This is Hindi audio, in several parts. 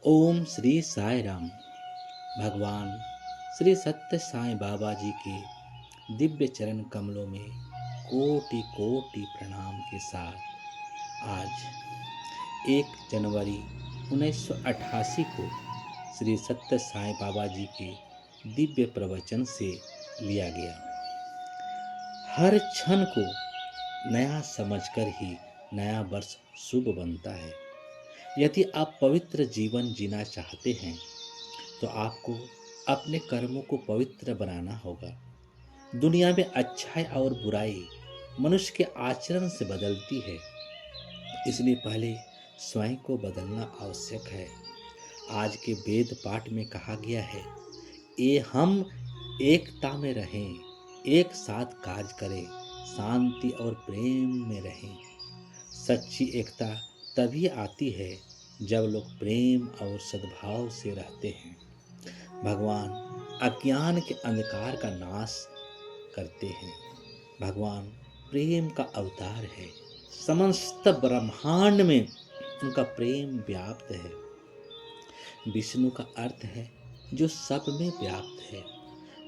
ओम श्री साई राम। भगवान श्री सत्य साईं बाबा जी के दिव्य चरण कमलों में कोटि कोटि प्रणाम के साथ आज 1 जनवरी 1988 को श्री सत्य साईं बाबा जी के दिव्य प्रवचन से लिया गया। हर क्षण को नया समझकर ही नया वर्ष शुभ बनता है। यदि आप पवित्र जीवन जीना चाहते हैं तो आपको अपने कर्मों को पवित्र बनाना होगा। दुनिया में अच्छाई और बुराई मनुष्य के आचरण से बदलती है, इसलिए पहले स्वयं को बदलना आवश्यक है। आज के वेद पाठ में कहा गया है, ये हम एकता में रहें, एक साथ कार्य करें, शांति और प्रेम में रहें। सच्ची एकता तभी आती है जब लोग प्रेम और सद्भाव से रहते हैं। भगवान अज्ञान के अंधकार का नाश करते हैं। भगवान प्रेम का अवतार है। समस्त ब्रह्मांड में उनका प्रेम व्याप्त है। विष्णु का अर्थ है जो सब में व्याप्त है।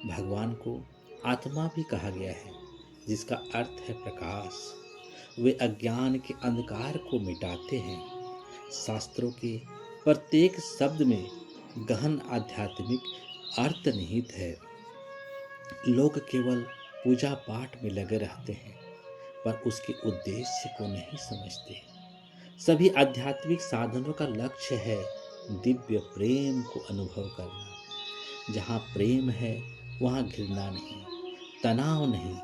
भगवान को आत्मा भी कहा गया है, जिसका अर्थ है प्रकाश। वे अज्ञान के अंधकार को मिटाते हैं। शास्त्रों के प्रत्येक शब्द में गहन आध्यात्मिक अर्थ निहित है। लोग केवल पूजा पाठ में लगे रहते हैं, पर उसके उद्देश्य को नहीं समझते। सभी आध्यात्मिक साधनों का लक्ष्य है दिव्य प्रेम को अनुभव करना। जहाँ प्रेम है वहाँ घृणा नहीं, तनाव नहीं।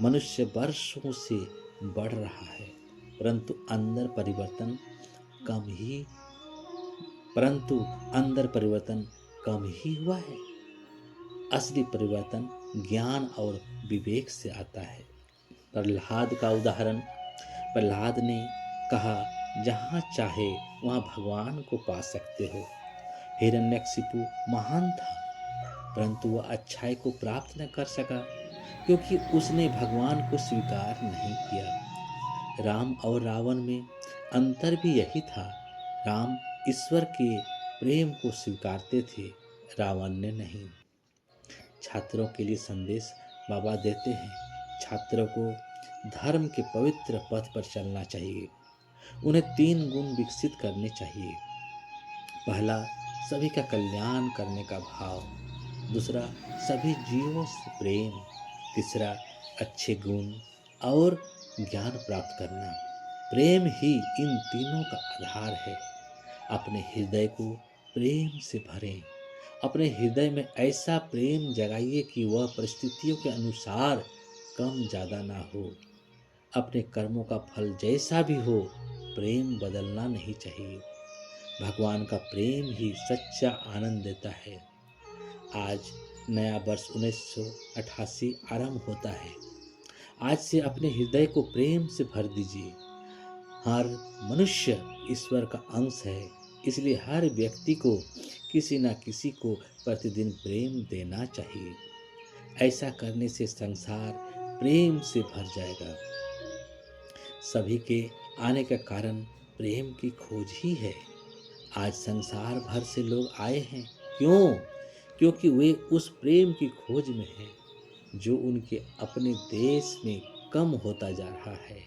मनुष्य वर्षों से बढ़ रहा है, परंतु अंदर परिवर्तन कम ही हुआ है। असली परिवर्तन ज्ञान और विवेक से आता है। प्रहलाद का उदाहरण, प्रहलाद ने कहा, जहाँ चाहे वहाँ भगवान को पा सकते हो। हिरण्यकशिपु महान था, परंतु वह अच्छाई को प्राप्त न कर सका, क्योंकि उसने भगवान को स्वीकार नहीं किया। राम और रावण में अंतर भी यही था। राम ईश्वर के प्रेम को स्वीकारते थे, रावण ने नहीं। छात्रों के लिए संदेश बाबा देते हैं, छात्रों को धर्म के पवित्र पथ पर चलना चाहिए। उन्हें 3 गुण विकसित करने चाहिए। पहला, सभी का कल्याण करने का भाव। दूसरा, सभी जीवों से प्रेम। तीसरा, अच्छे गुण और ज्ञान प्राप्त करना। प्रेम ही इन तीनों का आधार है। अपने हृदय को प्रेम से भरें। अपने हृदय में ऐसा प्रेम जगाइए कि वह परिस्थितियों के अनुसार कम ज़्यादा ना हो। अपने कर्मों का फल जैसा भी हो, प्रेम बदलना नहीं चाहिए। भगवान का प्रेम ही सच्चा आनंद देता है। आज नया वर्ष 1988 आरंभ होता है। आज से अपने हृदय को प्रेम से भर दीजिए। हर मनुष्य ईश्वर का अंश है, इसलिए हर व्यक्ति को किसी न किसी को प्रतिदिन प्रेम देना चाहिए। ऐसा करने से संसार प्रेम से भर जाएगा। सभी के आने का कारण प्रेम की खोज ही है। आज संसार भर से लोग आए हैं। क्यों? क्योंकि वे उस प्रेम की खोज में हैं जो उनके अपने देश में कम होता जा रहा है।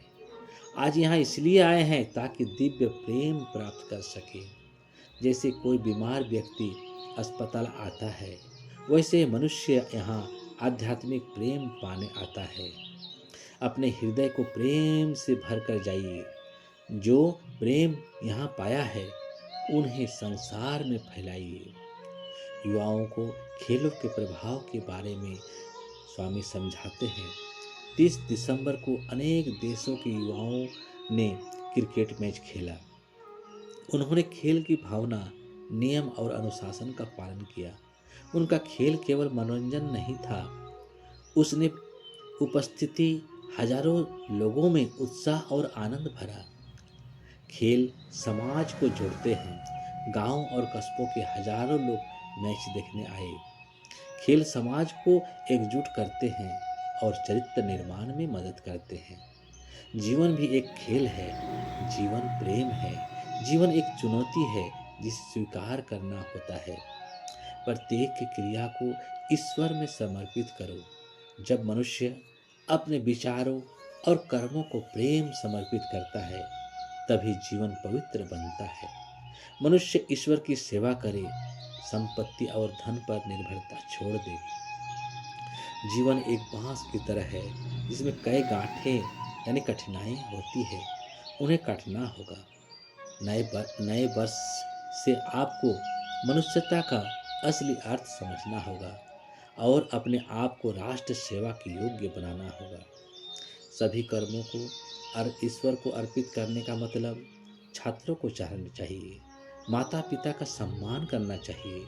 आज यहाँ इसलिए आए हैं ताकि दिव्य प्रेम प्राप्त कर सके। जैसे कोई बीमार व्यक्ति अस्पताल आता है, वैसे मनुष्य यहाँ आध्यात्मिक प्रेम पाने आता है। अपने हृदय को प्रेम से भर कर जाइए। जो प्रेम यहाँ पाया है, उन्हें संसार में फैलाइए। युवाओं को खेलों के प्रभाव के बारे में स्वामी समझाते हैं। 30 दिसंबर को अनेक देशों के युवाओं ने क्रिकेट मैच खेला। उन्होंने खेल की भावना, नियम और अनुशासन का पालन किया। उनका खेल केवल मनोरंजन नहीं था, उसने उपस्थिति हजारों लोगों में उत्साह और आनंद भरा। खेल समाज को जोड़ते हैं। गांव और कस्बों के हजारों लोग मैच देखने आए। खेल समाज को एकजुट करते हैं और चरित्र निर्माण में मदद करते हैं। जीवन भी एक खेल है। जीवन प्रेम है। जीवन एक चुनौती है। जिसे स्वीकार करना होता है। प्रत्येक क्रिया को ईश्वर में समर्पित करो। जब मनुष्य अपने विचारों और कर्मों को प्रेम समर्पित करता है, तभी जीवन पवित्र बनता है। मनुष्य ईश्वर की सेवा करे, संपत्ति और धन पर निर्भरता छोड़ दे। जीवन एक बांस की तरह है जिसमें कई गांठें यानी कठिनाई होती है, उन्हें काटना होगा। नए वर्ष से आपको मनुष्यता का असली अर्थ समझना होगा और अपने आप को राष्ट्र सेवा के योग्य बनाना होगा। सभी कर्मों को ईश्वर को अर्पित करने का मतलब छात्रों को जानना चाहिए, माता पिता का सम्मान करना चाहिए,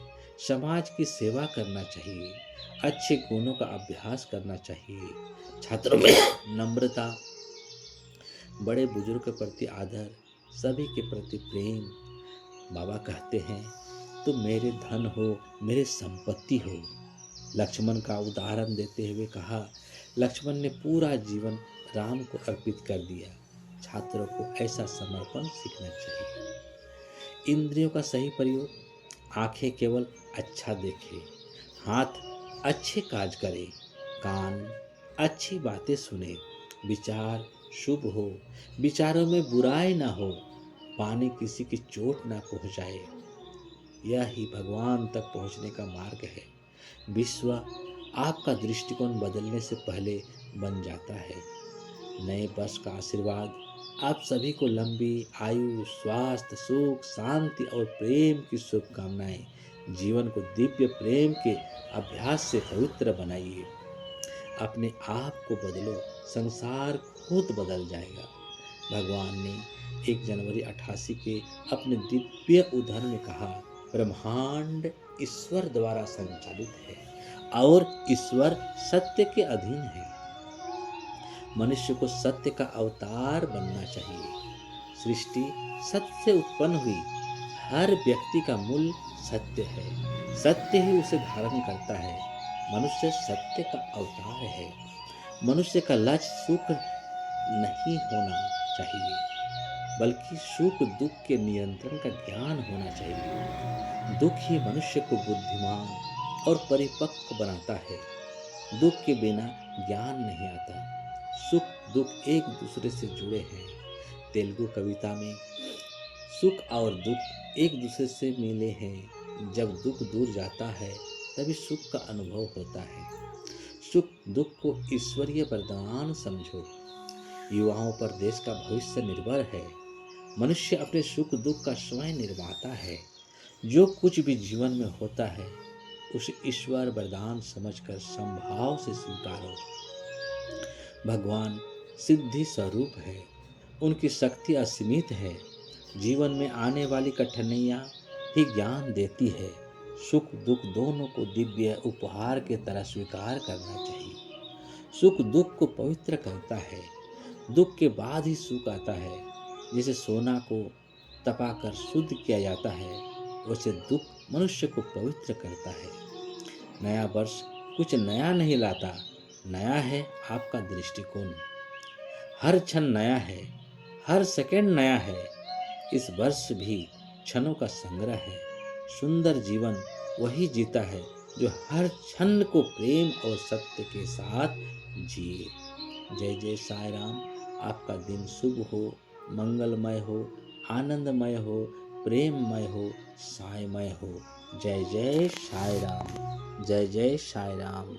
समाज की सेवा करना चाहिए, अच्छे गुणों का अभ्यास करना चाहिए, छात्रों में नम्रता, बड़े बुजुर्ग के प्रति आदर, सभी के प्रति प्रेम। बाबा कहते हैं, तुम मेरे धन हो, मेरे संपत्ति हो। लक्ष्मण का उदाहरण देते हुए कहा, लक्ष्मण ने पूरा जीवन राम को अर्पित कर दिया। छात्रों को ऐसा समर्पण सीखना चाहिए। इंद्रियों का सही प्रयोग, आंखें केवल अच्छा देखें, हाथ अच्छे काज करे, कान अच्छी बातें सुने, विचार शुभ हो, विचारों में बुराई ना हो, वाणी किसी की चोट ना पहुंचाए। यह ही भगवान तक पहुंचने का मार्ग है। विश्व आपका दृष्टिकोण बदलने से पहले बन जाता है। नए वर्ष का आशीर्वाद आप सभी को लंबी आयु, स्वास्थ्य, सुख, शांति और प्रेम की शुभकामनाएं। जीवन को दिव्य प्रेम के अभ्यास से पवित्र बनाइए। अपने आप को बदलो, संसार खुद बदल जाएगा। भगवान ने 1 जनवरी 88 के अपने दिव्य उद्धरण में कहा, ब्रह्मांड ईश्वर द्वारा संचालित है और ईश्वर सत्य के अधीन है। मनुष्य को सत्य का अवतार बनना चाहिए। सृष्टि सत्य से उत्पन्न हुई, हर व्यक्ति का मूल सत्य है, सत्य ही उसे धारण करता है। मनुष्य सत्य का अवतार है। मनुष्य का लक्ष्य सुख नहीं होना चाहिए, बल्कि सुख दुख के नियंत्रण का ज्ञान होना चाहिए। दुख ही मनुष्य को बुद्धिमान और परिपक्व बनाता है। दुख के बिना ज्ञान नहीं आता। सुख दुख एक दूसरे से जुड़े हैं। तेलुगु कविता में सुख और दुख एक दूसरे से मिले हैं। जब दुख दूर जाता है तभी सुख का अनुभव होता है। सुख दुख को ईश्वरीय वरदान समझो। युवाओं पर देश का भविष्य निर्भर है। मनुष्य अपने सुख दुख का स्वयं निर्माता है। जो कुछ भी जीवन में होता है उसे ईश्वर वरदान समझकर संभाव से स्वीकारो। भगवान सिद्धि स्वरूप है, उनकी शक्ति असीमित है। जीवन में आने वाली कठिनाइयाँ ही ज्ञान देती है। सुख दुख दोनों को दिव्य उपहार के तरह स्वीकार करना चाहिए। सुख दुख को पवित्र करता है। दुख के बाद ही सुख आता है। जैसे सोना को तपाकर शुद्ध किया जाता है, वैसे दुख मनुष्य को पवित्र करता है। नया वर्ष कुछ नया नहीं लाता, नया है आपका दृष्टिकोण। हर क्षण नया है, हर सेकंड नया है। इस वर्ष भी क्षणों का संग्रह है। सुंदर जीवन वही जीता है जो हर क्षण को प्रेम और सत्य के साथ जिए। जय जय साई राम। आपका दिन शुभ हो, मंगलमय हो, आनंदमय हो, प्रेममय हो, साईमय हो। जय जय साई राम। जय जय साई राम।